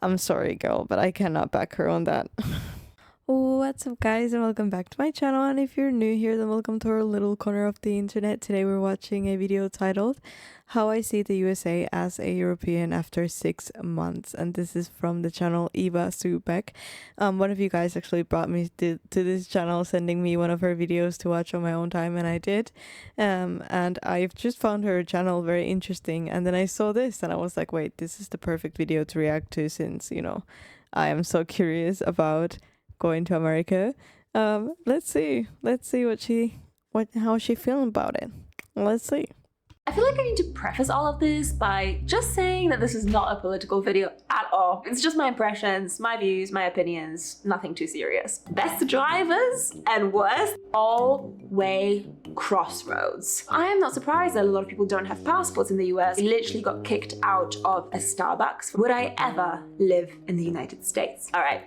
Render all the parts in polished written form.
I'm sorry, girl, but I cannot back her on that. What's up, guys, and welcome back to my channel. And if you're new here, then welcome to our little corner of the internet. Today we're watching a video titled How I See the USA as a European After 6 Months, and this is from the channel Eva Zu Beck. One of you guys actually brought me to this channel, sending me one of her videos to watch on my own time, and I did. And I've just found her channel very interesting, and then I saw this and I was like, wait, this is the perfect video to react to, since, you know, I am so curious about going to America. Let's see how she feeling about it. Let's see. I feel like I need to preface all of this by just saying that this is not a political video at all. It's just my impressions, my views, my opinions, nothing too serious. Best drivers and worst all-way crossroads. I am not surprised that a lot of people don't have passports in the US. I literally got kicked out of a Starbucks. Would I ever live in the United States? All right.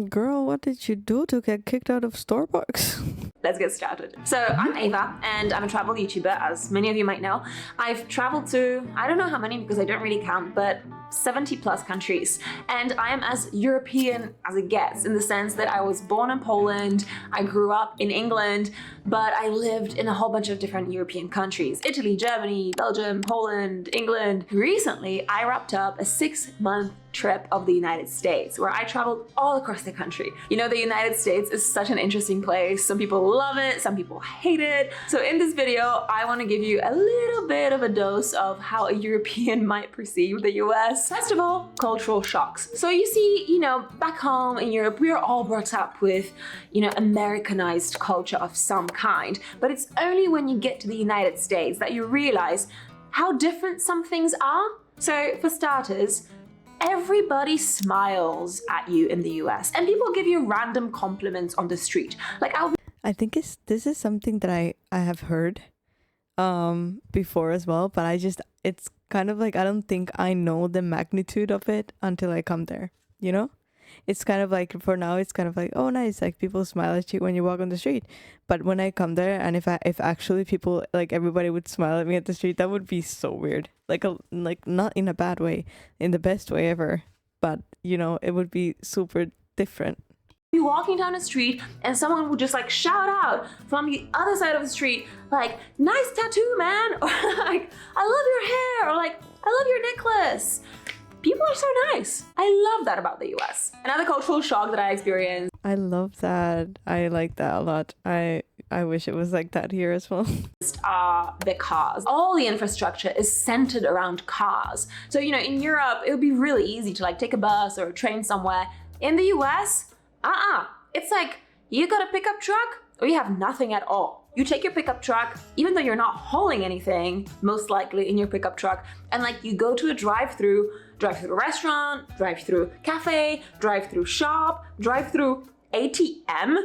Girl, what did you do to get kicked out of Starbucks? Let's get started. So I'm Eva and I'm a travel YouTuber, as many of you might know. I've traveled to, I don't know how many because I don't really count, but 70 plus countries. And I am as European as it gets, in the sense that I was born in Poland, I grew up in England, but I lived in a whole bunch of different European countries. Italy, Germany, Belgium, Poland, England. Recently, I wrapped up a 6-month trip of the United States, where I traveled all across the country. You know, the United States is such an interesting place. Some people love it, some people hate it. So in this video, I want to give you a little bit of a dose of how a European might perceive the US. First of all, cultural shocks. So you see, you know, back home in Europe, we are all brought up with, you know, Americanized culture of some kind. But it's only when you get to the United States that you realize how different some things are. So for starters, everybody smiles at you in the US, and people give you random compliments on the street. Like I think this is something that I have heard before as well, but it's kind of like I don't think I know the magnitude of it until I come there, you know? It's kind of like, for now, it's kind of like, oh nice, like people smile at you when you walk on the street. But when I come there, and if actually people, like everybody would smile at me at the street, that would be so weird. Like not in a bad way, in the best way ever, but you know, it would be super different. You're walking down the street and someone would just like shout out from the other side of the street, like, nice tattoo, man, or like, I love your hair, or like, I love your necklace. People are so nice. I love that about the US. Another cultural shock that I experienced. I love that. I like that a lot. I wish it was like that here as well. Are the cars. All the infrastructure is centered around cars. So, you know, in Europe, it would be really easy to like take a bus or a train somewhere. In the US, it's like you got a pickup truck or you have nothing at all. You take your pickup truck, even though you're not hauling anything, most likely in your pickup truck, and like you go to a drive-through restaurant, drive-through cafe, drive-through shop, drive-through ATM.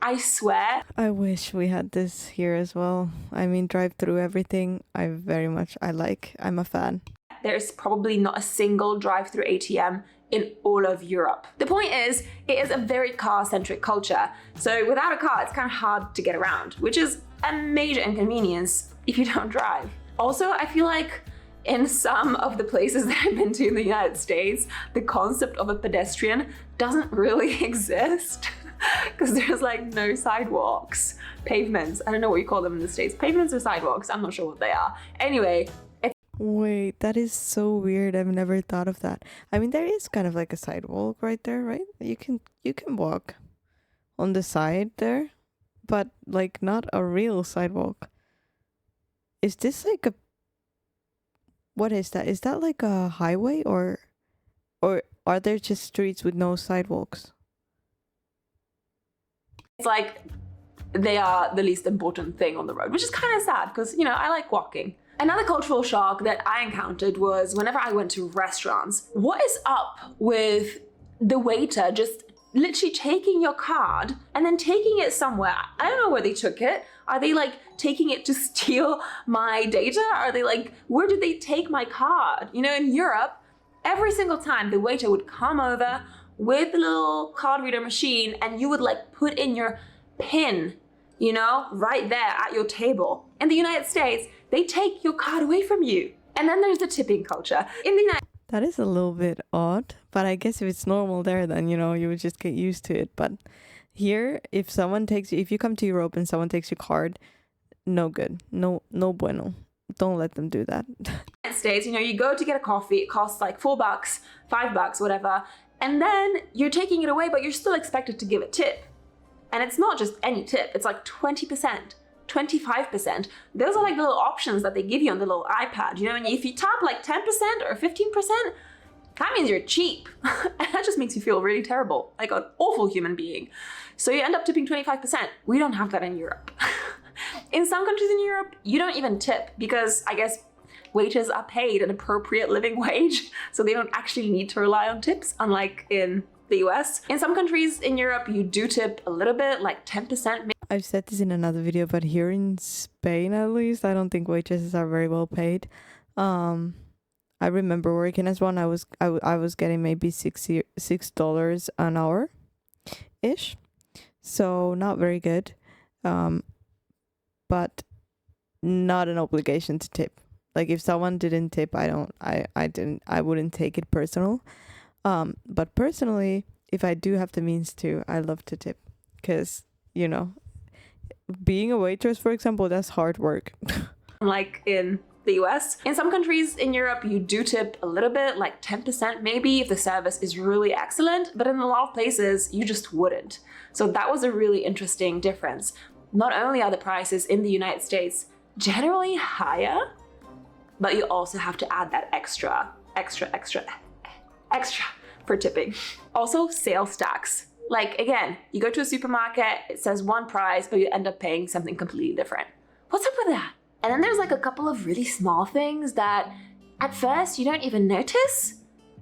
I swear. I wish we had this here as well. I mean, drive-through everything, I'm a fan. There's probably not a single drive-through ATM in all of Europe. The point is, it is a very car-centric culture. So without a car, it's kind of hard to get around, which is a major inconvenience if you don't drive. Also, I feel like in some of the places that I've been to in the United States, the concept of a pedestrian doesn't really exist because there's like no sidewalks, pavements. I don't know what you call them in the States. Pavements or sidewalks? I'm not sure what they are. Anyway, wait, that is so weird. I've never thought of that. I mean, there is kind of like a sidewalk right there, right? You can walk on the side there, but like not a real sidewalk. Is this like a, what is that? Is that like a highway, or are there just streets with no sidewalks? It's like they are the least important thing on the road, which is kind of sad because, you know, I like walking. Another cultural shock that I encountered was whenever I went to restaurants. What is up with the waiter just literally taking your card and then taking it somewhere? I don't know where they took it. Are they like taking it to steal my data? Are they like, where did they take my card? You know, in Europe, every single time the waiter would come over with the little card reader machine and you would like put in your PIN, you know, right there at your table. In the United States, they take your card away from you. And then there's the tipping culture. In the United That is a little bit odd, but I guess if it's normal there, then, you know, you would just get used to it. But here, if someone takes you, if you come to Europe and someone takes your card, no good. No, no bueno. Don't let them do that. States, you know, you go to get a coffee, it costs like $4, $5, whatever, and then you're taking it away, but you're still expected to give a tip. And it's not just any tip, it's like 20%. 25%. Those are like the little options that they give you on the little iPad. You know, and if you tap like 10% or 15%, that means you're cheap. And that just makes you feel really terrible, like an awful human being. So you end up tipping 25%. We don't have that in Europe. In some countries in Europe, you don't even tip because I guess waiters are paid an appropriate living wage, so they don't actually need to rely on tips, unlike in the US. In some countries in Europe, you do tip a little bit, like 10%. I've said this in another video, but here in Spain, at least, I don't think waitresses are very well paid. I remember working as one. I was getting maybe $6 an hour, ish. So not very good. But not an obligation to tip. Like if someone didn't tip, I wouldn't take it personal. But personally, if I do have the means to, I love to tip, because, you know, being a waitress, for example, that's hard work. Like in the US. In some countries in Europe, you do tip a little bit, like 10% maybe, if the service is really excellent, but in a lot of places, you just wouldn't. So that was a really interesting difference. Not only are the prices in the United States generally higher, but you also have to add that extra for tipping. Also, sales tax. Like, again, you go to a supermarket, it says one price, but you end up paying something completely different. What's up with that? And then there's like a couple of really small things that at first you don't even notice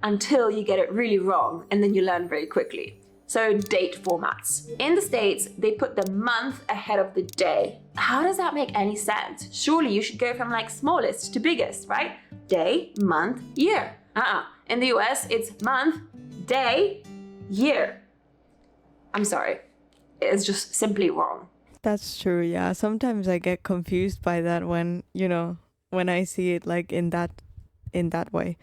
until you get it really wrong, and then you learn very quickly. So date formats. In the States, they put the month ahead of the day. How does that make any sense? Surely you should go from like smallest to biggest, right? Day, month, year. In the US, it's month, day, year. I'm sorry. It's just simply wrong. That's true, yeah. Sometimes I get confused by that when, you know, when I see it like in that way.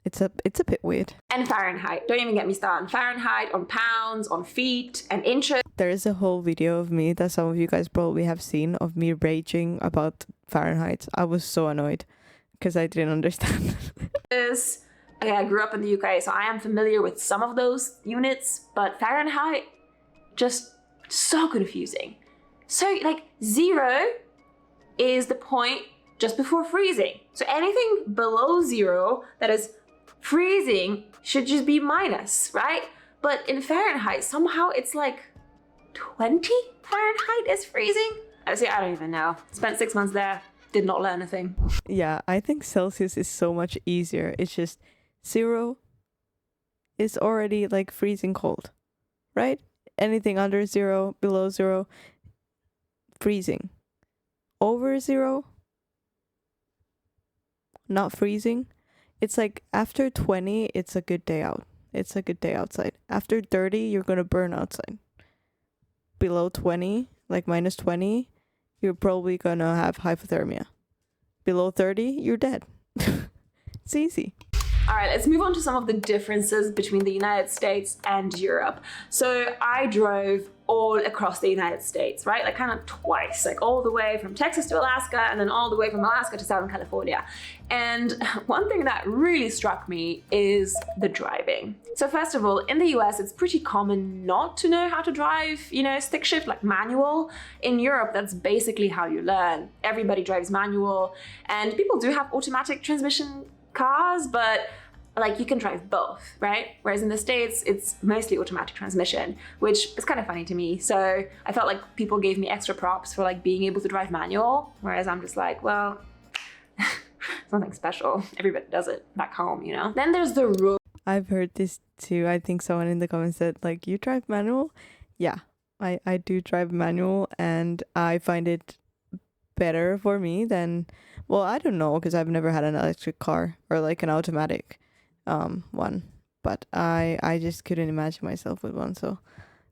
It's a bit weird. And Fahrenheit. Don't even get me started on Fahrenheit, on pounds, on feet, and inches. There is a whole video of me that some of you guys probably have seen of me raging about Fahrenheit. I was so annoyed because I didn't understand. Okay, I grew up in the UK, so I am familiar with some of those units, but Fahrenheit, just so confusing. So like 0 is the point just before freezing. So anything below 0 that is freezing should just be minus, right? But in Fahrenheit, somehow it's like 20 Fahrenheit is freezing. I don't even know. Spent 6 months there, did not learn a thing. Yeah, I think Celsius is so much easier. It's just 0 is already like freezing cold, right? Anything under 0, below 0, freezing. Over 0, not freezing. It's like after 20, it's a good day out. It's a good day outside. After 30, you're going to burn outside. Below 20, like minus 20, you're probably going to have hypothermia. Below 30, you're dead. It's easy. All right, let's move on to some of the differences between the United States and Europe. So I drove all across the United States, right? Like kind of twice, like all the way from Texas to Alaska and then all the way from Alaska to Southern California. And one thing that really struck me is the driving. So first of all, in the US, it's pretty common not to know how to drive, you know, stick shift, like manual. In Europe, that's basically how you learn. Everybody drives manual, and people do have automatic transmission cars, but like you can drive both, right? Whereas in the States, it's mostly automatic transmission, which is kind of funny to me. So I felt like people gave me extra props for like being able to drive manual, whereas I'm just like, well, it's nothing special. Everybody does it back home, you know? Then there's the road. I've heard this too. I think someone in the comments said like, you drive manual? Yeah, I do drive manual, and I find it better for me than, well, I don't know, because I've never had an electric car or like an automatic one, but I just couldn't imagine myself with one. So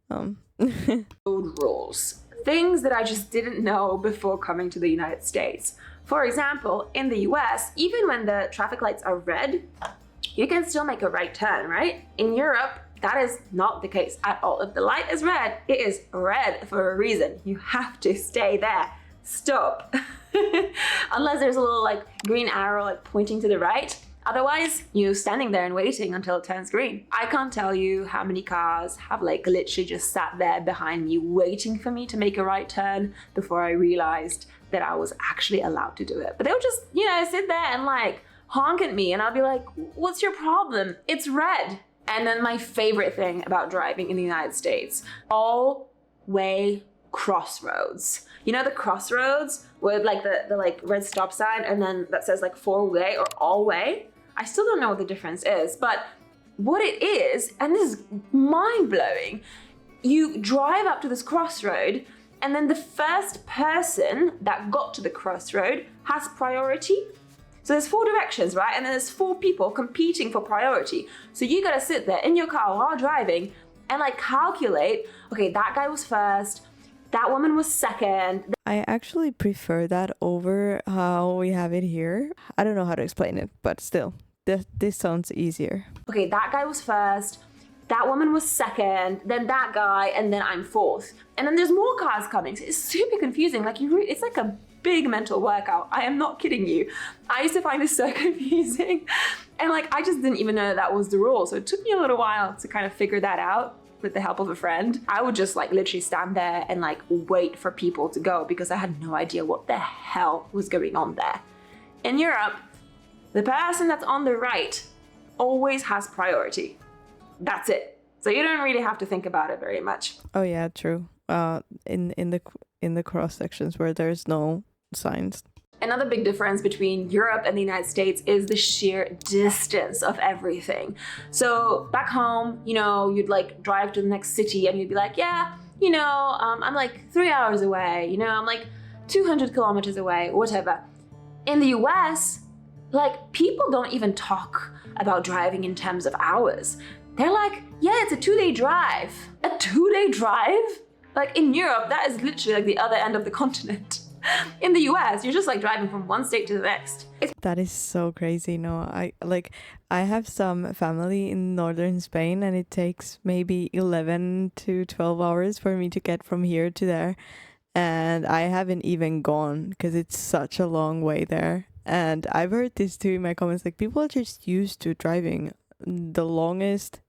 road rules, things that I just didn't know before coming to the United States. For example, in the US, even when the traffic lights are red, you can still make a right turn, right? In Europe, that is not the case at all. If the light is red, it is red for a reason. You have to stay there. Stop. Unless there's a little like green arrow like pointing to the right. Otherwise, you're standing there and waiting until it turns green. I can't tell you how many cars have like literally just sat there behind me waiting for me to make a right turn before I realized that I was actually allowed to do it. But they would just, sit there and like honk at me and I'll be like, what's your problem? It's red. And then my favorite thing about driving in the United States, all-way crossroads. You know the crossroads with like the like red stop sign and then that says like 4-way or all-way? I still don't know what the difference is, but what it is, and this is mind-blowing, you drive up to this crossroad and then the first person that got to the crossroad has priority. So there's 4 directions, right? And then there's 4 people competing for priority. So you gotta sit there in your car while driving and like calculate, okay, that guy was first, that woman was second. I actually prefer that over how we have it here. I don't know how to explain it, but still, this sounds easier. Okay, that guy was first, that woman was second, then that guy, and then I'm fourth. And then there's more cars coming. So it's super confusing. Like it's like a big mental workout. I am not kidding you. I used to find this so confusing. And like, I just didn't even know that was the rule. So it took me a little while to kind of figure that out with the help of a friend. I would just like literally stand there and like wait for people to go because I had no idea what the hell was going on there. In Europe, the person that's on the right always has priority. That's it. So you don't really have to think about it very much. Oh yeah, true. In the cross sections where there's no signs. Another big difference between Europe and the United States is the sheer distance of everything. So back home, you'd like drive to the next city and you'd be like, yeah, I'm like 3 hours away, I'm like 200 kilometers away, whatever. In the US, like people don't even talk about driving in terms of hours. They're like, yeah, it's a 2-day drive. A 2-day drive? Like in Europe, that is literally like the other end of the continent. In the US, you're just like driving from one state to the next. That is so crazy. No, I have some family in northern Spain and it takes maybe 11 to 12 hours for me to get from here to there. And I haven't even gone because it's such a long way there. And I've heard this too in my comments, like people are just used to driving the longest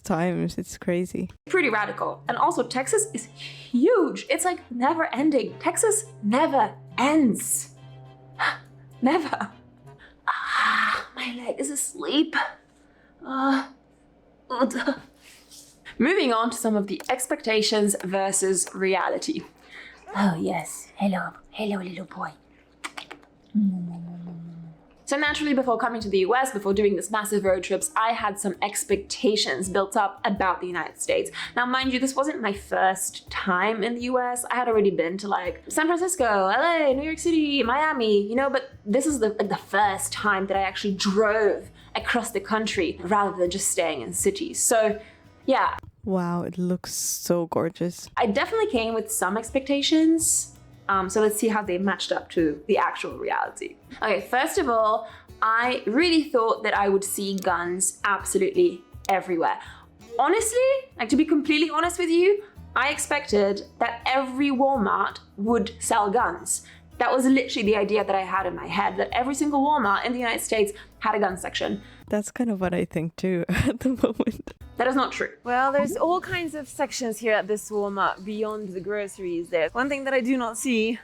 times. It's crazy. Pretty radical. And also Texas is huge. It's like never ending. Texas never ends. Never. My leg is asleep. Moving on to some of the expectations versus reality. Oh yes, hello little boy. So naturally, before coming to the US, before doing this massive road trips, I had some expectations built up about the United States. Now, mind you, this wasn't my first time in the US. I had already been to like San Francisco, LA, New York City, Miami, but this is the first time that I actually drove across the country rather than just staying in cities. So yeah. Wow, it looks so gorgeous. I definitely came with some expectations. So let's see how they matched up to the actual reality. Okay, first of all, I really thought that I would see guns absolutely everywhere. Honestly, like to be completely honest with you, I expected that every Walmart would sell guns. That was literally the idea that I had in my head, that every single Walmart in the United States had a gun section. That's kind of what I think too at the moment. That is not true. Well, there's all kinds of sections here at this Walmart beyond the groceries. There's one thing that I do not see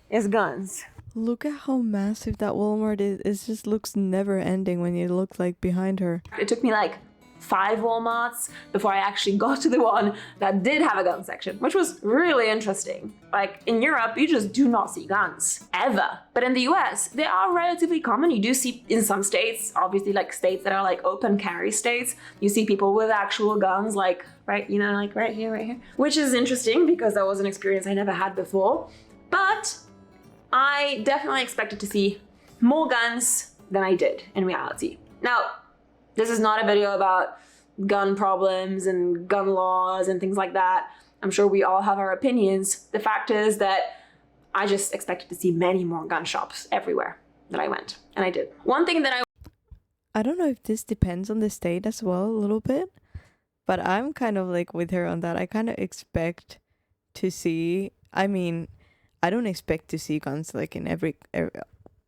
is guns. Look at how massive that Walmart is. It just looks never ending when you look like behind her. It took me like 5 Walmarts before I actually got to the one that did have a gun section, which was really interesting. Like in Europe, you just do not see guns ever. But in the US, they are relatively common. You do see in some states, obviously like states that are like open carry states, you see people with actual guns like right here, which is interesting because that was an experience I never had before. But I definitely expected to see more guns than I did in reality. Now, this is not a video about gun problems and gun laws and things like that. I'm sure we all have our opinions. The fact is that I just expected to see many more gun shops everywhere that I went, and I did. One thing that I don't know if this depends on the state as well a little bit, but I'm kind of like with her on that. I kind of expect to see, I mean, I don't expect to see guns like in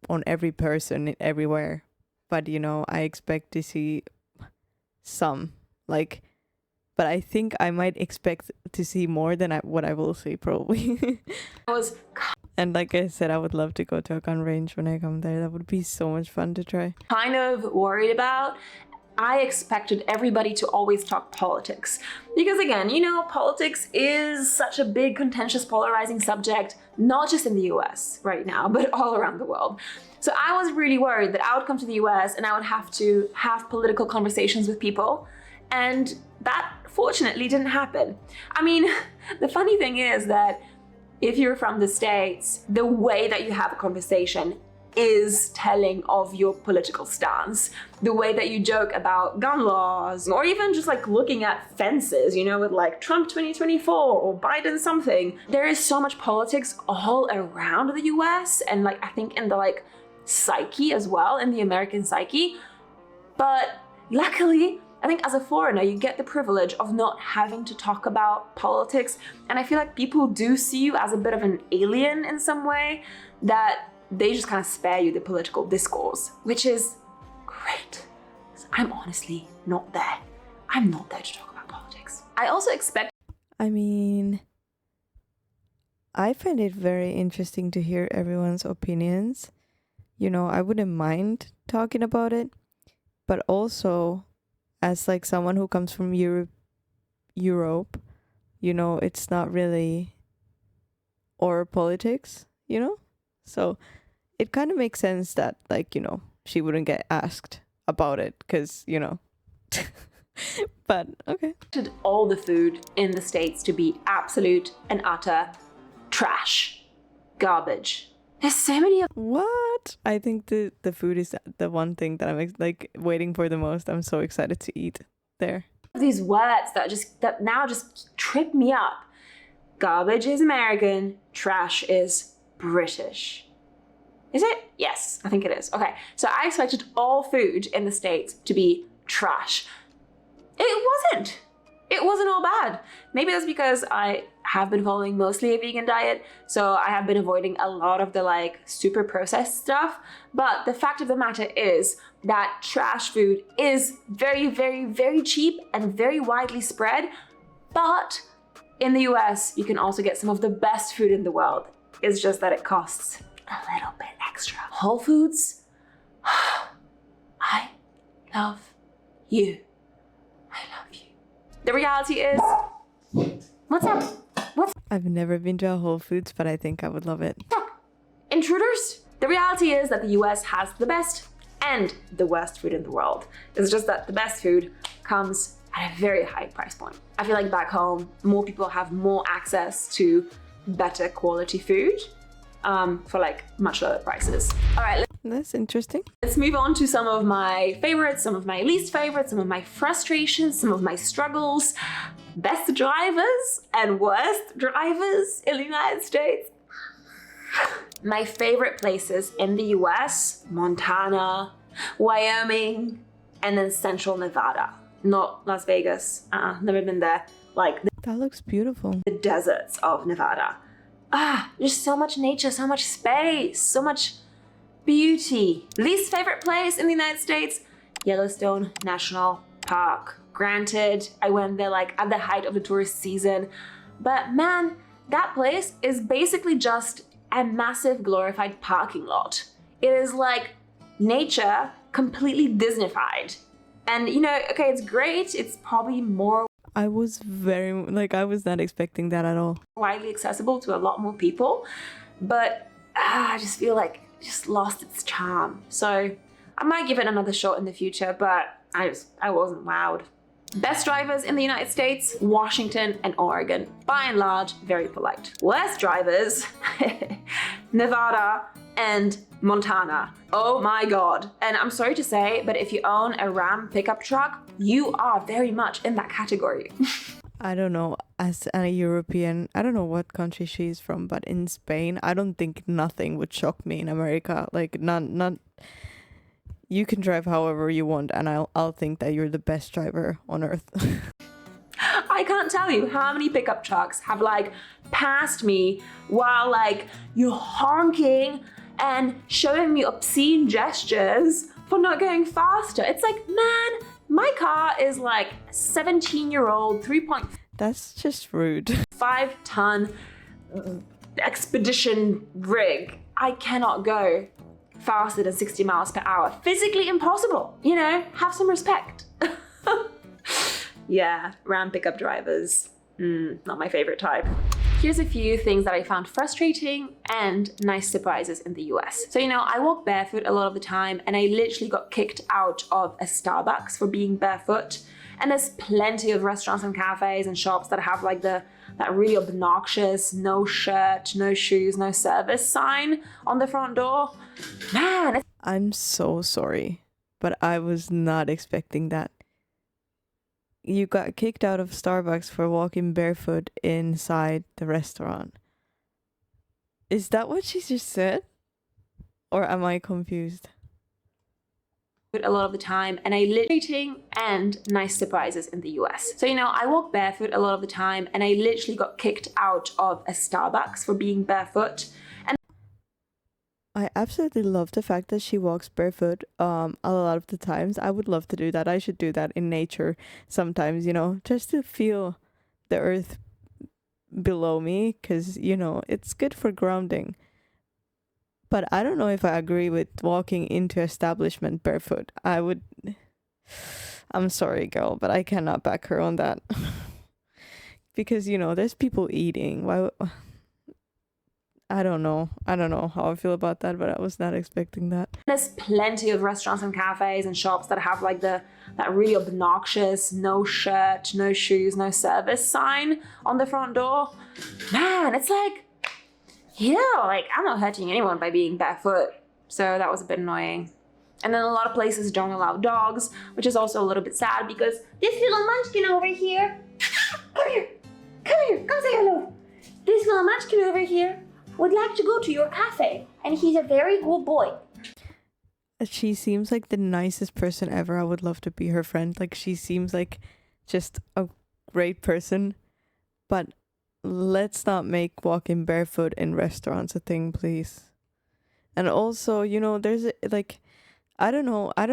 on every person everywhere, but you know, I expect to see some, like, but I think I might expect to see more than what I will see probably. I was And like I said, I would love to go to a gun range when I come there. That would be so much fun to try. kind of worried about. I expected everybody to always talk politics. Because again, you know, politics is such a big, contentious, polarizing subject, not just in the US right now, but all around the world. So I was really worried that I would come to the US and I would have to have political conversations with people. And that fortunately didn't happen. I mean, the funny thing is that if you're from the States, the way that you have a conversation is telling of your political stance. The way that you joke about gun laws, or even just like looking at fences, you know, with like Trump 2024 or Biden something. There is so much politics all around the US and like I think in the like psyche as well, in the American psyche. But luckily, I think as a foreigner, you get the privilege of not having to talk about politics. And I feel like people do see you as a bit of an alien in some way, that they just kind of spare you the political discourse, which is great. I'm honestly not there. I'm not there to talk about politics. I also expect... I mean, I find it very interesting to hear everyone's opinions. You know, I wouldn't mind talking about it, but also as like someone who comes from Europe, you know, it's not really our politics, you know? So it kind of makes sense that, like, you know, she wouldn't get asked about it because, you know. But okay. all the food in the States to be absolute and utter trash, garbage. There's so many of... What? I think the food is the one thing that I'm like waiting for the most. I'm so excited to eat there. these words that now just trip me up. Garbage is American, trash is British. Is it? Yes, I think it is. Okay, so I expected all food in the States to be trash. It wasn't. It wasn't all bad. Maybe that's because I have been following mostly a vegan diet, so I have been avoiding a lot of the like super processed stuff. But the fact of the matter is that trash food is very, very, very cheap and very widely spread. But in the US, you can also get some of the best food in the world. It's just that it costs a little bit extra. Whole Foods, I love you. I love you. The reality is, what's up? What's I've never been to a Whole Foods, but I think I would love it. up? Intruders? The reality is that the US has the best and the worst food in the world. It's just that the best food comes at a very high price point. I feel like back home, more people have more access to better quality food for like much lower prices. All right, That's interesting. let's move on to some of my favorites, some of my least favorites, some of my frustrations, some of my struggles. Best drivers and worst drivers in the United States. My favorite places in the US, Montana, Wyoming, and then Central Nevada. Not Las Vegas, never been there. Like That looks beautiful. the deserts of Nevada. There's so much nature, so much space, so much beauty. Least favorite place in the United States, Yellowstone National Park. Granted, I went there like at the height of the tourist season, but man, that place is basically just a massive glorified parking lot. It is like nature completely Disneyfied. And you know, okay, it's great. It's probably more I was I was not expecting that at all. widely accessible to a lot more people, but I just feel like it just lost its charm. So I might give it another shot in the future, but I wasn't wowed. Best drivers in the United States, Washington and Oregon. By and large, very polite. Worst drivers, Nevada and Montana. Oh my God. And I'm sorry to say, but if you own a Ram pickup truck, you are very much in that category. I don't know, as a European, I don't know what country she's from, but in Spain, I don't think nothing would shock me in America. Like, not you can drive however you want, and I'll think that you're the best driver on earth. I can't tell you how many pickup trucks have like passed me while like you're honking and showing me obscene gestures for not going faster. It's like, man, my car is like 17-year-old 3.5 That's just rude. ton expedition rig. I cannot go faster than 60 miles per hour. Physically impossible. You know, have some respect. Yeah, ram pickup drivers. Not my favorite type. Here's a few things that I found frustrating and nice surprises in the US. So, you know, I walk barefoot a lot of the time, and I literally got kicked out of a Starbucks for being barefoot. And there's plenty of restaurants and cafes and shops that have like that really obnoxious no shirt, no shoes, no service sign on the front door. Man, I'm so sorry, but I was not expecting that. You got kicked out of Starbucks for walking barefoot inside the restaurant. Is that what she just said? Or am I confused? a lot of the time, and I literally and nice surprises in the US. So, you know, I walk barefoot a lot of the time, and I literally got kicked out of a Starbucks for being barefoot. And I absolutely love the fact that she walks barefoot a lot of the times. I would love to do that. I should do that in nature sometimes, you know, just to feel the earth below me, because, you know, it's good for grounding. But I don't know if I agree with walking into establishment barefoot. I'm sorry, girl, but I cannot back her on that. Because, you know, there's people eating. Why? I don't know how I feel about that, but I was not expecting that. there's plenty of restaurants and cafes and shops that have like that really obnoxious no shirt, no shoes, no service sign on the front door. Man, it's like, yeah, like I'm not hurting anyone by being barefoot. So that was a bit annoying. And then a lot of places don't allow dogs, which is also a little bit sad because this little munchkin over here, come here, come say hello. This little munchkin over here would like to go to your cafe, and he's a very good boy. She seems like the nicest person ever. I would love to be her friend. Like, she seems like just a great person. But let's not make walking barefoot in restaurants a thing, please. And also, you know, there's like, I don't know. I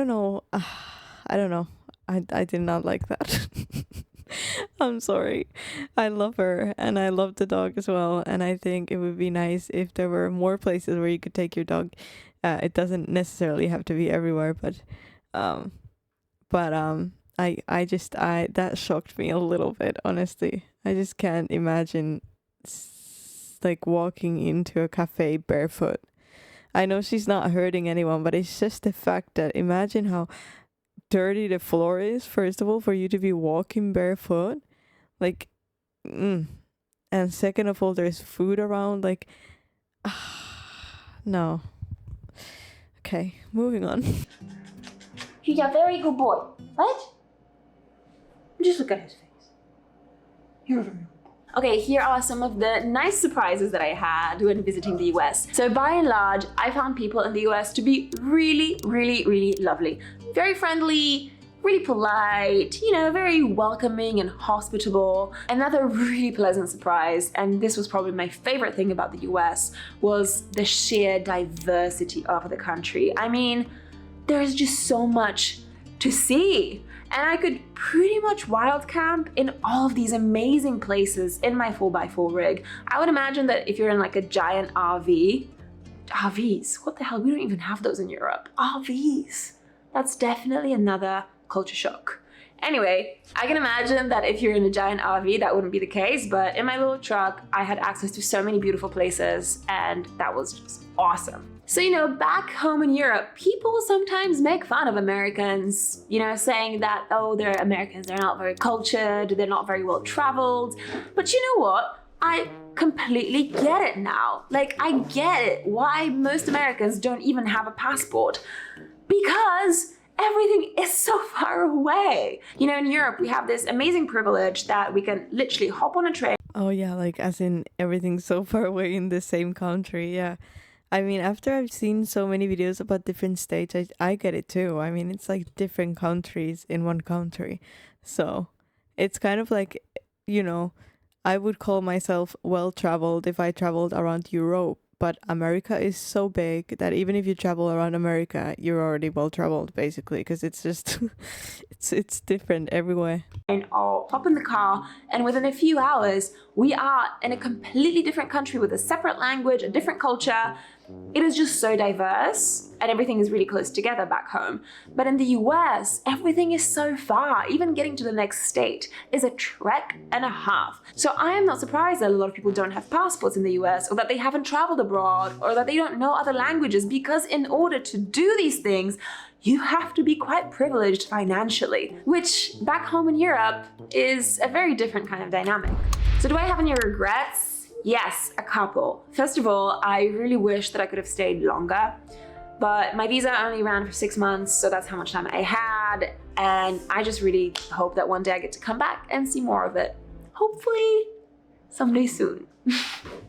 did not like that. I'm sorry. I love her, and I love the dog as well, and I think it would be nice if there were more places where you could take your dog. It doesn't necessarily have to be everywhere, but that shocked me a little bit, honestly. I just can't imagine like walking into a cafe barefoot. I know she's not hurting anyone, but it's just the fact that imagine how dirty the floor is, first of all, for you to be walking barefoot. Like, and second of all, there's food around. Like, no. Okay, moving on. He's a very good boy, right? Just look at his face. You're very good. Okay, here are some of the nice surprises that I had when visiting the US. So by and large, I found people in the US to be really, really, really lovely. Very friendly, really polite, you know, very welcoming and hospitable. Another really pleasant surprise, and this was probably my favorite thing about the US, was the sheer diversity of the country. I mean, there's just so much to see. And I could pretty much wild camp in all of these amazing places in my 4x4 rig. I would imagine that if you're in like a giant RVs, what the hell? We don't even have those in Europe. RVs. That's definitely another culture shock. Anyway, I can imagine that if you're in a giant RV, that wouldn't be the case, but in my little truck, I had access to so many beautiful places, and that was just awesome. So, you know, back home in Europe, people sometimes make fun of Americans, you know, saying that, oh, they're Americans, they're not very cultured, they're not very well traveled. But you know what? I completely get it now. Like, I get it why most Americans don't even have a passport. Because everything is so far away. You know, in Europe, we have this amazing privilege that we can literally hop on a train. Oh yeah, like as in everything's so far away in the same country. Yeah, I mean, after I've seen so many videos about different states, I get it too. I mean, it's like different countries in one country. So it's kind of like, you know, I would call myself well traveled if I traveled around Europe. But America is so big that even if you travel around America, you're already well traveled basically, because it's just it's different everywhere. And I'll hop in the car, and within a few hours, we are in a completely different country with a separate language, a different culture. It is just so diverse, and everything is really close together back home. But in the US, everything is so far. Even getting to the next state is a trek and a half. So I am not surprised that a lot of people don't have passports in the US, or that they haven't traveled abroad, or that they don't know other languages, because in order to do these things, you have to be quite privileged financially, which back home in Europe is a very different kind of dynamic. So do I have any regrets? Yes, a couple. First of all, I really wish that I could have stayed longer, but my visa only ran for 6 months, so that's how much time I had, and I just really hope that one day I get to come back and see more of it. Hopefully someday soon.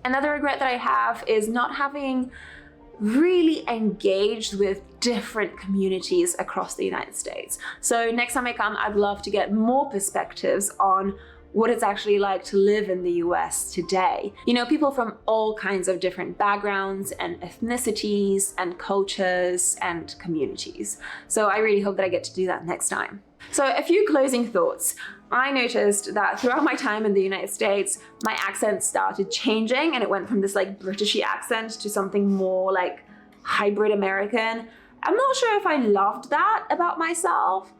Another regret that I have is not having really engaged with different communities across the United States. So next time I come, I'd love to get more perspectives on what it's actually like to live in the US today. You know, people from all kinds of different backgrounds and ethnicities and cultures and communities. So I really hope that I get to do that next time. So a few closing thoughts. I noticed that throughout my time in the United States, my accent started changing, and it went from this like Britishy accent to something more like hybrid American. I'm not sure if I loved that about myself.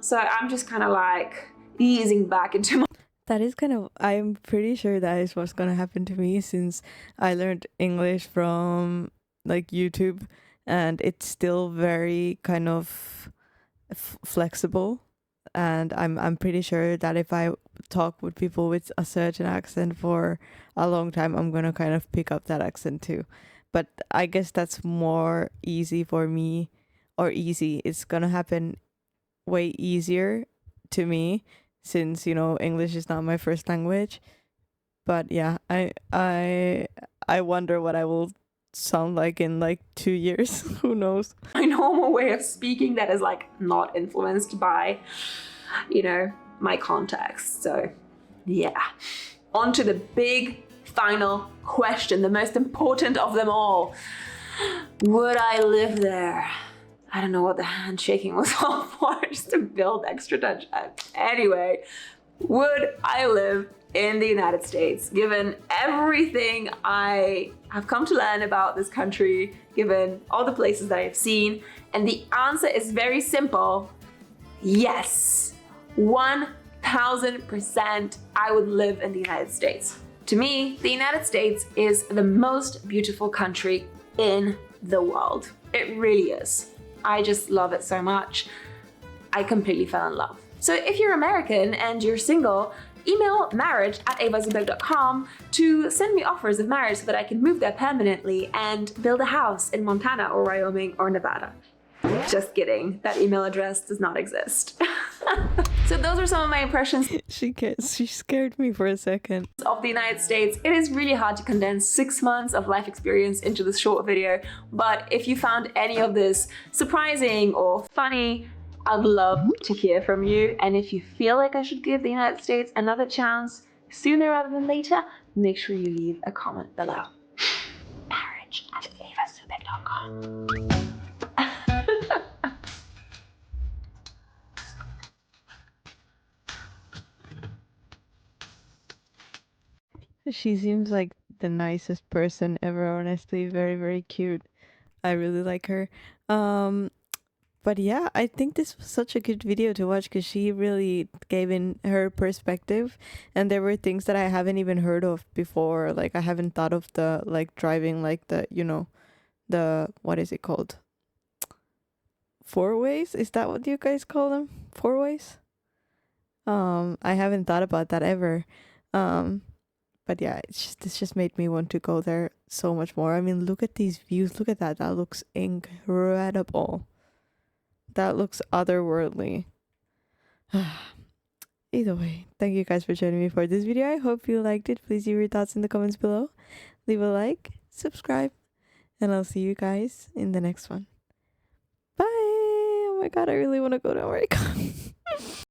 So I'm just kind of like easing back into my... That is kind of, I'm pretty sure that is what's gonna happen to me, since I learned English from like YouTube, and it's still very kind of flexible. And I'm pretty sure that if I talk with people with a certain accent for a long time, I'm gonna kind of pick up that accent too. But I guess that's more easy for me, or easy. It's gonna happen way easier to me, since, you know, English is not my first language. But yeah, I wonder what I will sound like in like 2 years. Who knows? my normal way of speaking that is like not influenced by, you know, my context. So yeah, on to the big final question, the most important of them all. Would I live there? I don't know what the handshaking was all for, just to build extra tension. Anyway, would I live in the United States, given everything I have come to learn about this country, given all the places that I've seen? And the answer is very simple. Yes, 1000% I would live in the United States. To me, the United States is the most beautiful country in the world. It really is. I just love it so much. I completely fell in love. So if you're American and you're single, email marriage@evazubeck.com to send me offers of marriage so that I can move there permanently and build a house in Montana or Wyoming or Nevada. Just kidding, that email address does not exist. So those are some of my impressions. She scared me for a second. Of the United States. It is really hard to condense 6 months of life experience into this short video, but if you found any of this surprising or funny, I'd love to hear from you. And if you feel like I should give the United States another chance sooner rather than later, make sure you leave a comment below. marriage@evazubeck.com. She seems like the nicest person ever, honestly. Very, very cute. I really like her. But yeah, I think this was such a good video to watch, because she really gave in her perspective, and there were things that I haven't even heard of before. Like, I haven't thought of the like driving like the, you know, the, what is it called? Four ways? Is that what you guys call them? Four ways? I haven't thought about that ever. But yeah, this just made me want to go there so much more. I mean, look at these views. Look at that. That looks incredible. That looks otherworldly. Either way, thank you guys for joining me for this video. I hope you liked it. Please leave your thoughts in the comments below. Leave a like, subscribe, And I'll see you guys in the next one. Bye. Oh my god, I really want to go to America.